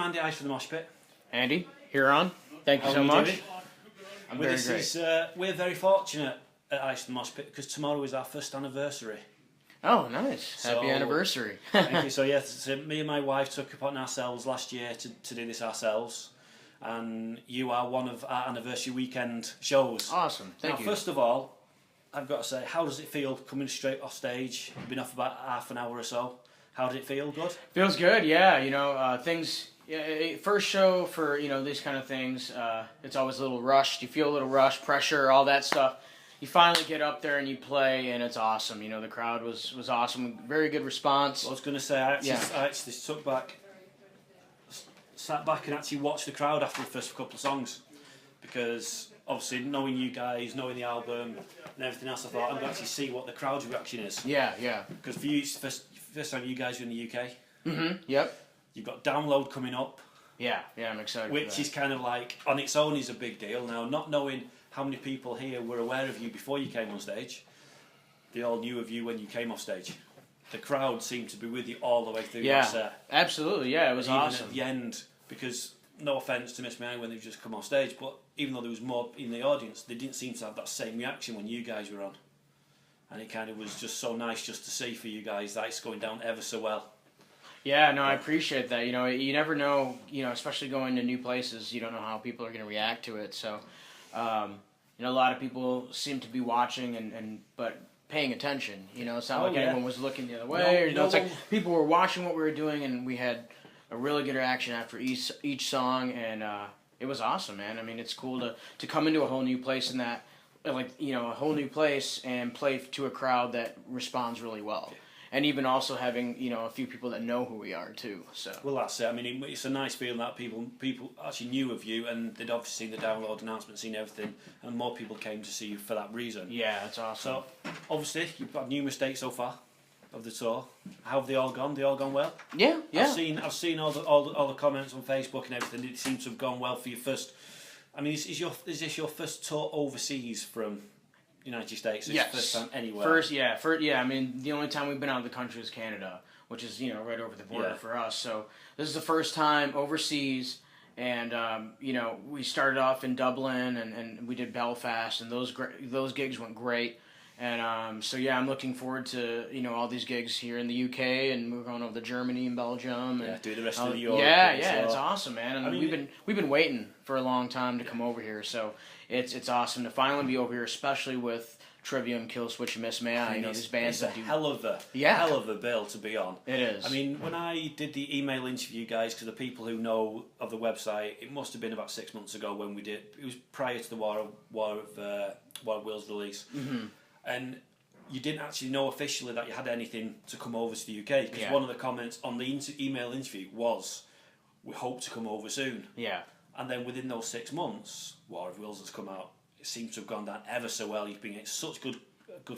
Andy Ice from the Mosh Pit. Andy, Hiran, thank you How so are you much. doing? I'm very great. We're very fortunate at Ice from the Mosh Pit because tomorrow is our first anniversary. Oh, nice. Happy So, anniversary. Thank you. So, yes, me and my wife took upon ourselves last year to do this ourselves. And you are one of our anniversary weekend shows. Awesome. Thank you. First of all, I've got to say, how does it feel coming straight off stage? You've been off about half an hour or so. How did it feel? Good? Feels good, yeah. Things... first show for, these kind of things, it's always a little rushed. You feel a little rushed, pressure, all that stuff. You finally get up there and you play, and it's awesome. The crowd was awesome. Very good response. I was going to say, I actually sat back and actually watched the crowd after the first couple of songs. Because, obviously, knowing you guys, knowing the album, and everything else, I thought, I'm going to actually see what the crowd's reaction is. Yeah, yeah. Because for you, it's the first time you guys are in the UK. Mm-hmm, yep. You've got Download coming up. Yeah, I'm excited for Which that. is kind of like, on its own, is a big deal. Now, not knowing how many people here were aware of you before you came on stage, they all knew of you when you came off stage. The crowd seemed to be with you all the way through your set. Absolutely, yeah, it was awesome. Even at the end, because, no offence to Miss Mary when they've just come off stage, but even though there was more in the audience, they didn't seem to have that same reaction when you guys were on. And it kind of was just so nice just to see for you guys that it's going down ever so well. Yeah, no, I appreciate that. You never know, especially going to new places, you don't know how people are going to react to it. So, a lot of people seem to be watching but paying attention. It's not like anyone was looking the other way. It's like people were watching what we were doing, and we had a really good reaction after each song, and it was awesome, man. I mean, it's cool to come into a whole new place a whole new place and play to a crowd that responds really well. Yeah. And even also having, a few people that know who we are, too. So. Well, that's it. I mean, it's a nice feeling that people actually knew of you, and they'd obviously seen the Download announcement, seen everything, and more people came to see you for that reason. Yeah, that's awesome. So, obviously, you've got numerous dates so far of the tour. How have they all gone? They all gone well? Yeah. I've seen all the comments on Facebook and everything. It seems to have gone well for your first. I mean, is this your first tour overseas from United States? It's yes. First time anywhere. First. I mean, the only time we've been out of the country is Canada, which is right over the border for us. So this is the first time overseas, and we started off in Dublin, and we did Belfast, and those gigs went great. And I'm looking forward to all these gigs here in the UK, and we're going over to Germany and Belgium, and do the rest of the Europe. Yeah, it's awesome, man. And we've been waiting for a long time to come over here, so it's awesome to finally be over here, especially with Trivium, Killswitch, and Miss May. These bands that do hell of a bill to be on. It is. I mean, when I did the email interview, guys, because the people who know of the website, it must have been about 6 months ago when we did. It was prior to the War of Wheels release. Mm-hmm. And you didn't actually know officially that you had anything to come over to the UK, because one of the comments on the email interview was, we hope to come over soon. Yeah. And then within those 6 months, War of Wheels has come out. It seems to have gone down ever so well. You've been getting such good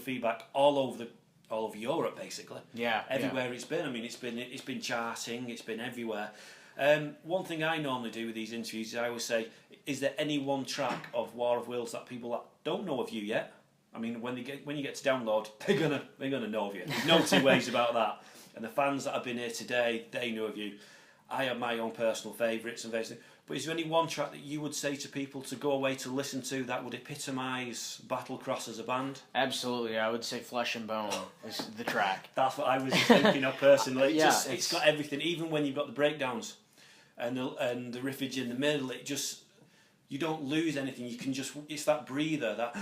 feedback all over Europe, basically. Yeah. Everywhere it's been. I mean, it's been charting. It's been everywhere. One thing I normally do with these interviews is I always say, is there any one track of War of Wheels that people that don't know of you yet? I mean, when you get to Download, they're gonna know of you. There's no two ways about that. And the fans that have been here today, they know of you. I have my own personal favourites and various things. But is there any one track that you would say to people to go away to listen to that would epitomise Battlecross as a band? Absolutely, I would say Flesh and Bone is the track. That's what I was thinking of personally. It's got everything. Even when you've got the breakdowns and the riffage in the middle, you don't lose anything. You can it's that breather that.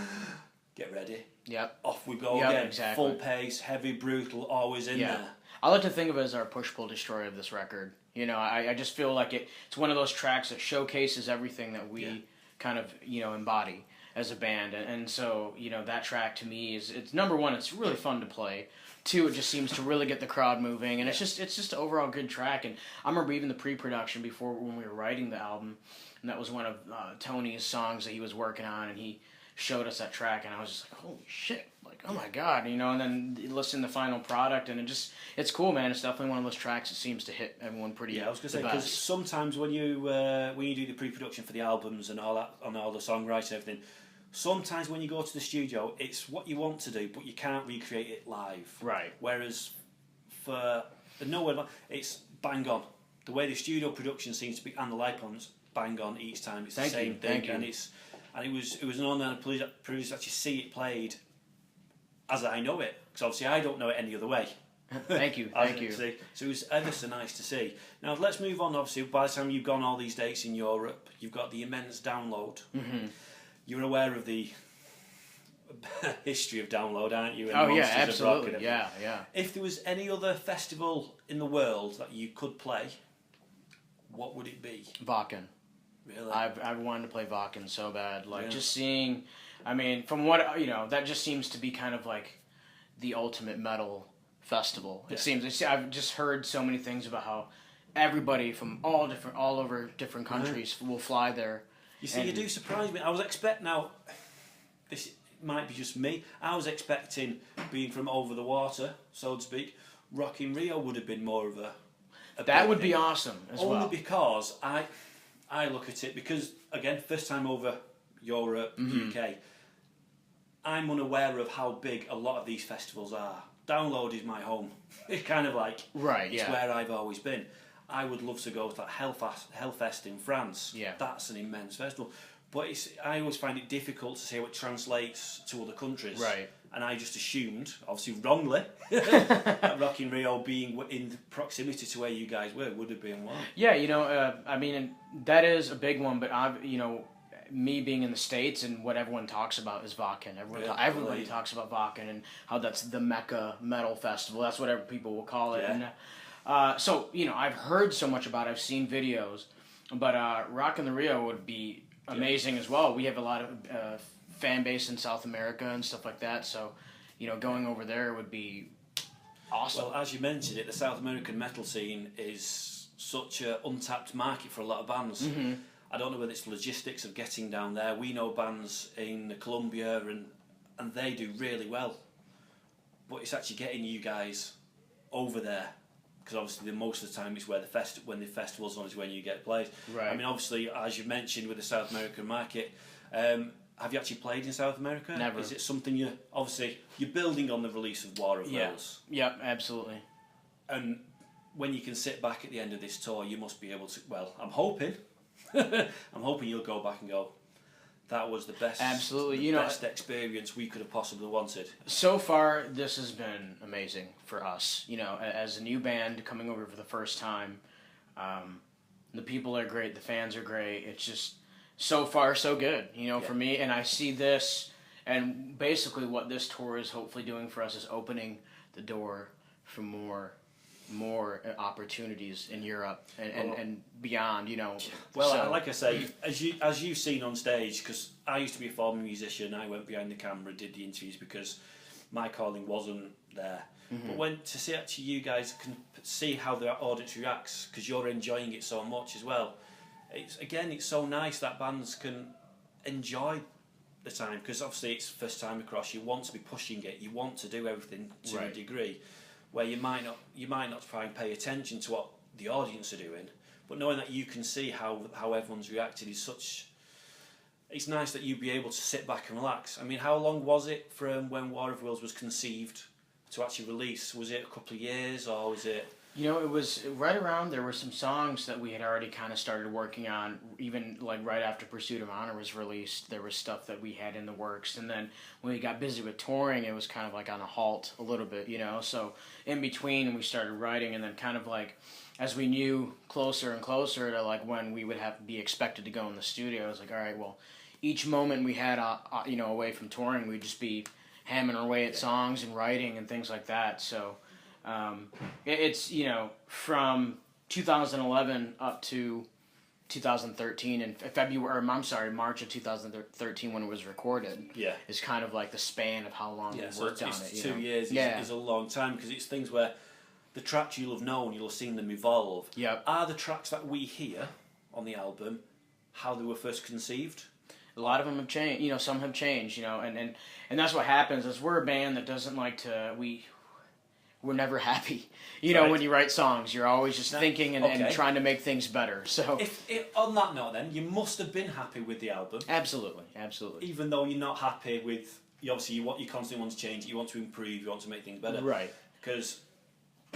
Get ready. Yep. Off we go again. Exactly. Full pace, heavy, brutal, always in there. I like to think of it as our push-pull-destroy of this record. I just feel like it's one of those tracks that showcases everything that we kind of, embody as a band. And so, that track to me it's number one, it's really fun to play. Two, it just seems to really get the crowd moving. And it's just an overall good track. And I remember even the pre-production before when we were writing the album, and that was one of Tony's songs that he was working on, and he showed us that track, and I was just like, holy shit, like, oh my god, and then you listen to the final product, and it's cool, man. It's definitely one of those tracks that seems to hit everyone pretty. Yeah, I was gonna say, because sometimes when you do the pre-production for the albums and all that, on all the songwriting and everything, sometimes when you go to the studio, it's what you want to do, but you can't recreate it live. Right. Whereas for the Nowhere, it's bang on. the way the studio production seems to be, and the light ons bang on each time. It's the same thing, and it was an honour and a privilege to actually see it played as I know it, because obviously I don't know it any other way. Thank you. So it was ever so nice to see. Now let's move on. Obviously, by the time you've gone all these dates in Europe, you've got the immense download. Mm-hmm. You're aware of the history of download, aren't you? And yeah, absolutely. Yeah. If there was any other festival in the world that you could play, what would it be? Wacken. Really? I've wanted to play Wacken so bad. Like, just seeing, I mean, from what, that just seems to be kind of like the ultimate metal festival. It seems. I've just heard so many things about how everybody from all over different countries will fly there. You see, you do surprise me. I was expecting, now, this might be just me, I was expecting, being from over the water, so to speak, Rock in Rio would have been more of a that would be awesome as well. Only because I look at it, because, again, first time over Europe, UK, I'm unaware of how big a lot of these festivals are. Download is my home. It's kind of like, it's where I've always been. I would love to go to that Hellfest in France. Yeah. That's an immense festival. But I always find it difficult to see how it translates to other countries. Right. And I just assumed, obviously wrongly, that Rock in Rio being in proximity to where you guys were would have been one. Yeah, I mean, that is a big one, but me being in the States and what everyone talks about is Wacken. Everybody talks about Wacken and how that's the Mecca metal festival. That's whatever people will call it. Yeah. And so, I've heard so much about it. I've seen videos. But Rock in the Rio would be amazing as well. We have a lot of fan base in South America and stuff like that. So, going over there would be awesome. Well, as you mentioned it, the South American metal scene is such an untapped market for a lot of bands. Mm-hmm. I don't know whether it's logistics of getting down there. We know bands in Colombia and they do really well. But it's actually getting you guys over there. Because obviously most of the time it's where when the festival's on is when you get played. Right. I mean, obviously, as you mentioned with the South American market, have you actually played in South America? Never. Is it something you're building on the release of War of Wales? Yeah, absolutely. And when you can sit back at the end of this tour, you must be able to, well, I'm hoping you'll go back and go, that was the best, best experience we could have possibly wanted. So far, this has been amazing for us. As a new band coming over for the first time, the people are great, the fans are great. It's just so far so good, for me. And I see this, and basically what this tour is hopefully doing for us is opening the door for more opportunities in Europe and beyond, Well, so. like I say, as you've seen on stage, because I used to be a former musician, I went behind the camera, did the interviews because my calling wasn't there. Mm-hmm. But when to see actually you guys can see how the audience reacts, because you're enjoying it so much as well. It's so nice that bands can enjoy the time, because obviously it's first time across. You want to be pushing it. You want to do everything to a degree. Where you might not try and pay attention to what the audience are doing, but knowing that you can see how everyone's reacted is such. It's nice that you'd be able to sit back and relax. I mean, how long was it from when War of Wheels was conceived to actually release? Was it a couple of years, or was it? It was right around. There were some songs that we had already kind of started working on, even like right after Pursuit of Honor was released. There was stuff that we had in the works, and then when we got busy with touring, it was kind of like on a halt a little bit, So in between, we started writing, and then kind of like as we knew closer and closer to like when we would have to be expected to go in the studio, it was like, all right, well, each moment we had, away from touring, we'd just be hammering away at songs and writing and things like that. So. It's from 2011 up to 2013 and March of 2013 when it was recorded. Yeah, is kind of like the span of how long we worked on it. 2 years is a long time, because it's things where the tracks you'll have known, you'll have seen them evolve. Yep. Are the tracks that we hear on the album how they were first conceived? A lot of them have changed. Some have changed. And that's what happens. Is we're a band that doesn't like to We're never happy. When you write songs, you're always just thinking and trying to make things better. So, on that note, then, you must have been happy with the album. Absolutely. Even though you're not happy with, you constantly want to change, you want to improve, you want to make things better. Right. Because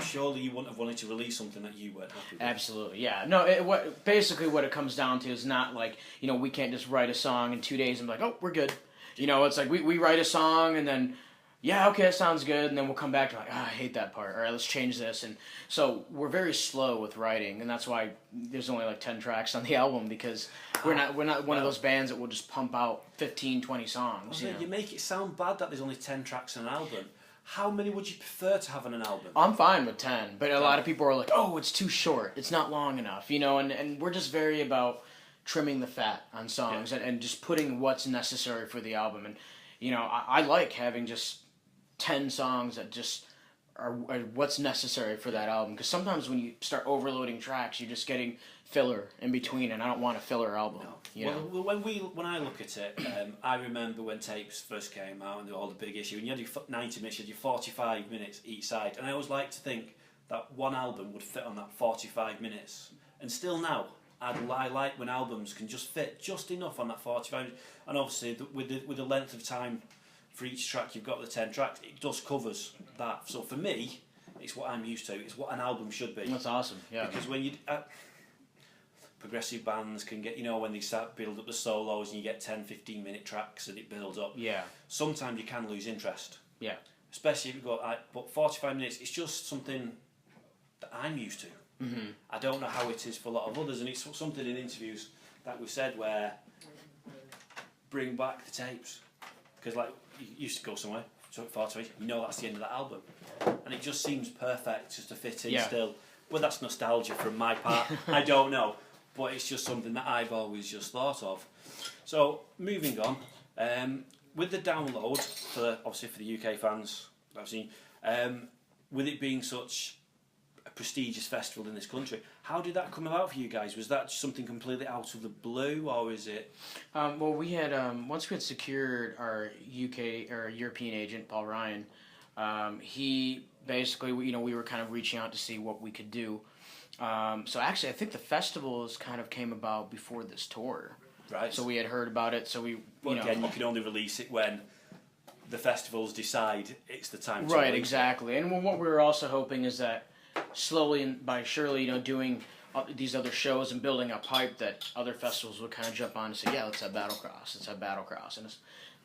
surely you wouldn't have wanted to release something that you weren't happy with. Absolutely, yeah. No, basically what it comes down to is not like, we can't just write a song in 2 days and be like, oh, we're good. It's like we write a song and then, yeah, okay, it sounds good, and then we'll come back to like, I hate that part. All right, let's change this. And so we're very slow with writing, and that's why there's only like 10 tracks on the album, because we're not one of those bands that will just pump out 15, 20 songs. You make it sound bad that there's only 10 tracks on an album. How many would you prefer to have on an album? I'm fine with 10, but a lot of people are like, oh, it's too short. It's not long enough, and we're just very about trimming the fat on songs and just putting what's necessary for the album. And, I like having just 10 songs that just are what's necessary for that album. Because sometimes when you start overloading tracks, you're just getting filler in between, and I don't want a filler album. No. Well, when I look at it, I remember when tapes first came out and all the big issue, and you had your 90 minutes, you had your 45 minutes each side, and I always like to think that one album would fit on that 45 minutes. And still now, I like when albums can just fit just enough on that 45 minutes. And obviously, with the length of time for each track, you've got the 10 tracks, it just covers that. So for me, it's what I'm used to. It's what an album should be. That's awesome, yeah. Because when you... progressive bands can get, when they start build up the solos and you get 10, 15 minute tracks and it builds up. Yeah. Sometimes you can lose interest. Yeah. Especially if you go, but 45 minutes, it's just something that I'm used to. Mm-hmm. I don't know how it is for a lot of others, and it's something in interviews that we said where bring back the tapes. Because like, you used to go somewhere, far to that's the end of that album. And it just seems perfect just to fit in still. Well, that's nostalgia from my part. I don't know. But it's just something that I've always just thought of. So, moving on, with the download, obviously for the UK fans that I've seen, with it being such a prestigious festival in this country, how did that come about for you guys? Was that something completely out of the blue, or is it... well, we had, once we had secured our European agent, Paul Ryan, he basically, we were kind of reaching out to see what we could do. So actually, I think the festivals kind of came about before this tour. Right. So we had heard about it. So we, again, you can only release it when the festivals decide it's the time to right, release exactly. it. And what we were also hoping is that slowly and by surely, doing these other shows and building up hype, that other festivals would kind of jump on and say, yeah, let's have Battlecross. Let's have Battlecross. And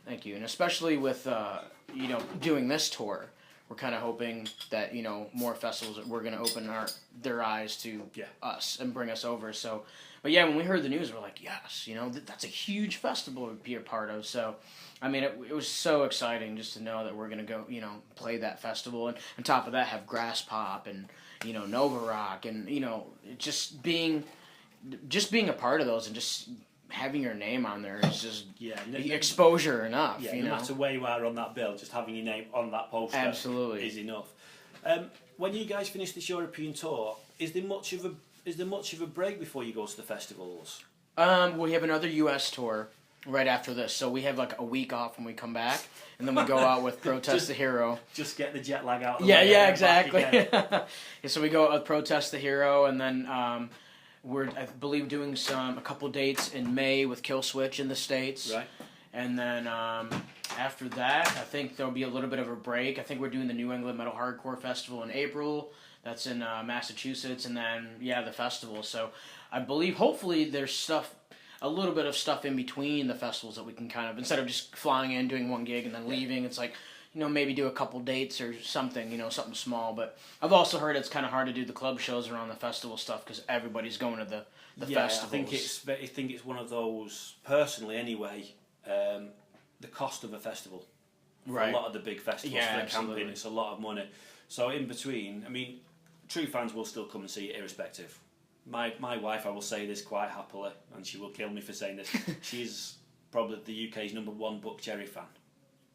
thank you. And especially with doing this tour, we're kind of hoping that more festivals we're going to open their eyes to us and bring us over. So, but yeah, when we heard the news, we're like, yes, that's a huge festival to be a part of. So, I mean, it was so exciting just to know that we're going to go, play that festival, and on top of that, have Grass Pop and Nova Rock, and just being a part of those and just having your name on there is just exposure enough. Yeah, no matter where you are on that bill, just having your name on that poster is enough. When you guys finish this European tour, is there much of a break before you go to the festivals? We have another US tour right after this, so we have like a week off when we come back, and then we go out with Protest the Hero. Just get the jet lag out of the way. Yeah, exactly. So we go out with Protest the Hero, and then we're, I believe, doing a couple dates in May with Killswitch in the States. Right. And then after that, I think there'll be a little bit of a break. I think we're doing the New England Metal Hardcore Festival in April. That's in Massachusetts, and then the festival. So I believe, hopefully, there's a little bit of stuff in between the festivals that we can kind of, instead of just flying in, doing one gig and then leaving, it's like, maybe do a couple dates or something, something small. But I've also heard it's kind of hard to do the club shows around the festival stuff because everybody's going to the festivals. I think it's one of those, personally anyway, the cost of a festival. For a lot of the big festivals, for the camping, it's a lot of money. So in between, I mean, true fans will still come and see it irrespective. My wife, I will say this quite happily, and she will kill me for saying this, she's probably the UK's #1 Buck Cherry fan.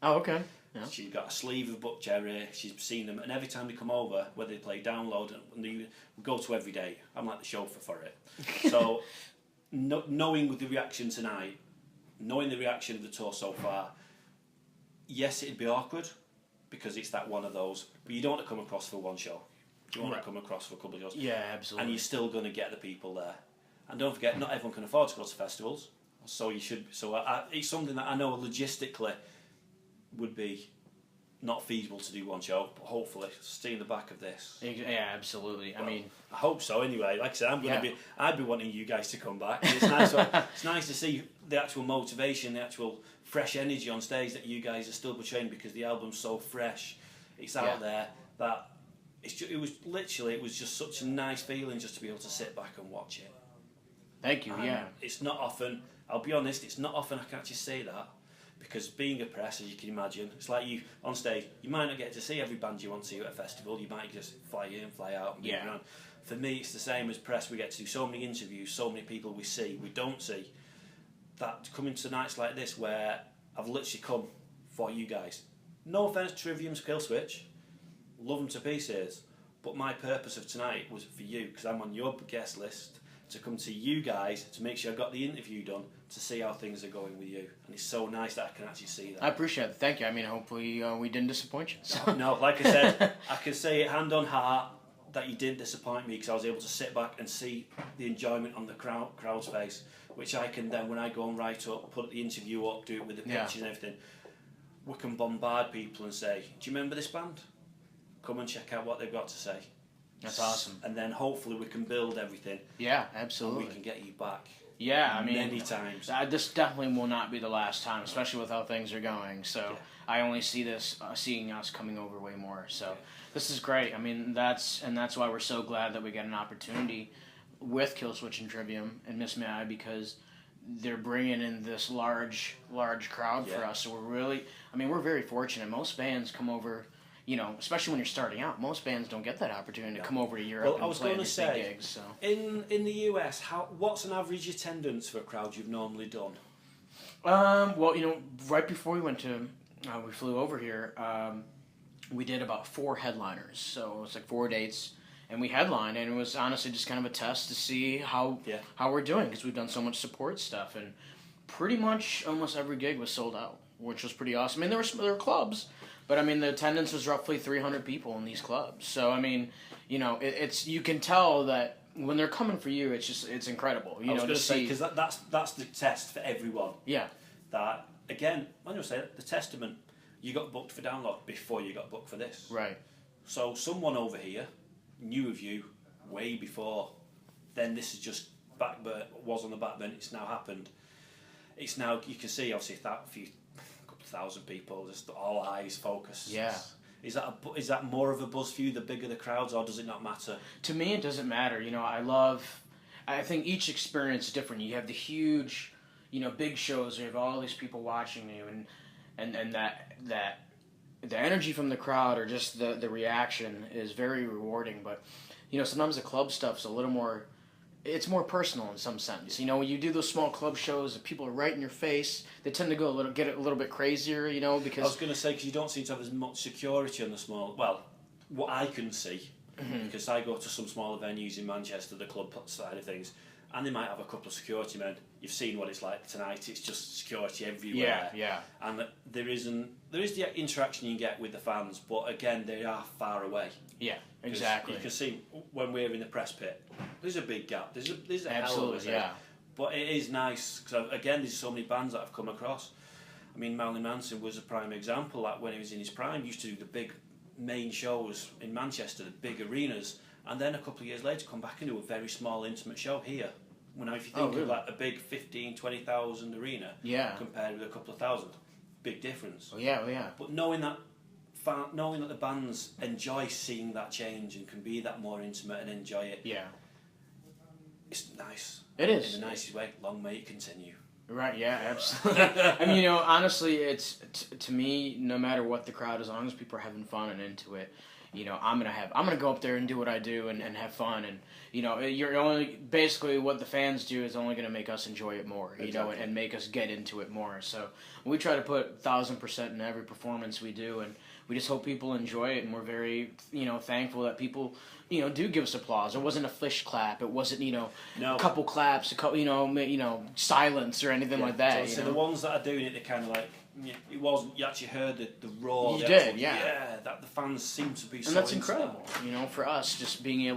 Oh, okay. Yeah. She's got a sleeve of Buck Cherry, she's seen them, and every time they come over, whether they play Download, and we go to every day, I'm like the chauffeur for it. So, knowing the reaction tonight, knowing the reaction of the tour so far, yes, it'd be awkward, because it's that one of those, but you don't want to come across for one show. You want to come across for a couple of shows. Yeah, absolutely. And you're still going to get the people there. And don't forget, not everyone can afford to go to festivals, so you should. So it's something that I know logistically would be not feasible to do one show, but hopefully stay in the back of this. Yeah, absolutely. Well, I mean, I hope so. Anyway, like I said, I'd be wanting you guys to come back. It's nice to see the actual motivation, the actual fresh energy on stage that you guys are still portraying, because the album's so fresh. It's out there that it was just such a nice feeling just to be able to sit back and watch it. Thank you. And it's not often. I'll be honest. It's not often I can actually say that. Because being a press, as you can imagine, it's like you on stage. You might not get to see every band you want to see at a festival. You might just fly in, fly out, and move around. For me, it's the same as press. We get to do so many interviews, so many people we don't see. That coming to nights like this, where I've literally come for you guys. No offense, Trivium's Kill Switch, love them to pieces. But my purpose of tonight was for you, because I'm on your guest list, to come to you guys to make sure I got the interview done, to see how things are going with you. And it's so nice that I can actually see that. I appreciate it. Thank you. I mean, hopefully we didn't disappoint you. So. No, like I said, I can say it hand on heart that you didn't disappoint me, because I was able to sit back and see the enjoyment on the crowd's face, which I can then, when I go and write up, put the interview up, do it with the pictures and everything, we can bombard people and say, do you remember this band? Come and check out what they've got to say. That's awesome. And then hopefully we can build everything. Yeah, absolutely. And we can get you back. Yeah, I mean, many times. This definitely will not be the last time, especially with how things are going. So I only see seeing us coming over way more. So this is great. I mean, that's why we're so glad that we get an opportunity with Killswitch and Trivium and Miss May, because they're bringing in this large crowd for us. So we're very fortunate. Most bands come over. You know, especially when you're starting out, most bands don't get that opportunity to come over to Europe and play these big gigs. So. In the US, what's an average attendance for a crowd you've normally done? Well, right before we went to, we flew over here, we did about 4 headliners. So it was like 4 dates, and we headlined, and it was honestly just kind of a test to see how we're doing, because we've done so much support stuff, and pretty much almost every gig was sold out, which was pretty awesome. I mean, there were clubs. But I mean, the attendance was roughly 300 people in these clubs. So I mean, it's you can tell that when they're coming for you, it's incredible. I was going to say, because that's the test for everyone. Yeah. That again, I'm going to say the testament. You got booked for Download before you got booked for this. Right. So someone over here knew of you way before. Then this is just was on the back burner. It's now happened. It's now, you can see obviously that a few. 1,000 people, just all eyes focused. Yeah. Is that more of a buzz for you, the bigger the crowds, or does it not matter? To me, it doesn't matter. I think each experience is different. You have the huge, big shows. You have all these people watching you, and that the energy from the crowd or just the reaction is very rewarding. But sometimes the club stuff's a little more. It's more personal in some sense. When you do those small club shows, and people are right in your face, they tend to get a little bit crazier, because... I was going to say, because you don't seem to have as much security on the small... Well, what I can see, because I go to some smaller venues in Manchester, the club side of things, and they might have a couple of security men. You've seen what it's like tonight. It's just security everywhere. Yeah. And there is the interaction you get with the fans, but again, they are far away. Yeah, exactly. You can see when we're in the press pit, there's a big gap. There's a hell of a yeah. But it is nice, because again, there's so many bands that I've come across. I mean, Marilyn Manson was a prime example. Like when he was in his prime, he used to do the big main shows in Manchester, the big arenas, and then a couple of years later come back and do a very small, intimate show here. Now, if you think of like a big 15,000, 20,000 arena compared with a couple of thousand, big difference. Oh yeah. But knowing that the bands enjoy seeing that change and can be that more intimate and enjoy it, it's nice. It is. In the nicest way. Long may it continue. Right, yeah, absolutely. I mean, honestly, it's to me, no matter what the crowd, as long as people are having fun and into it, I'm gonna go up there and do what I do and have fun, and you're only basically what the fans do is only gonna make us enjoy it more, exactly. and make us get into it more. So we try to put 1,000% in every performance we do, and we just hope people enjoy it, and we're very thankful that people do give us applause. It wasn't a fish clap. It wasn't a couple claps, a couple silence or anything like that. So the ones that are doing it, they're kind of like. It wasn't. You actually heard the roar. You did, yeah. That the fans seem to be. And that's incredible. For us, just being able.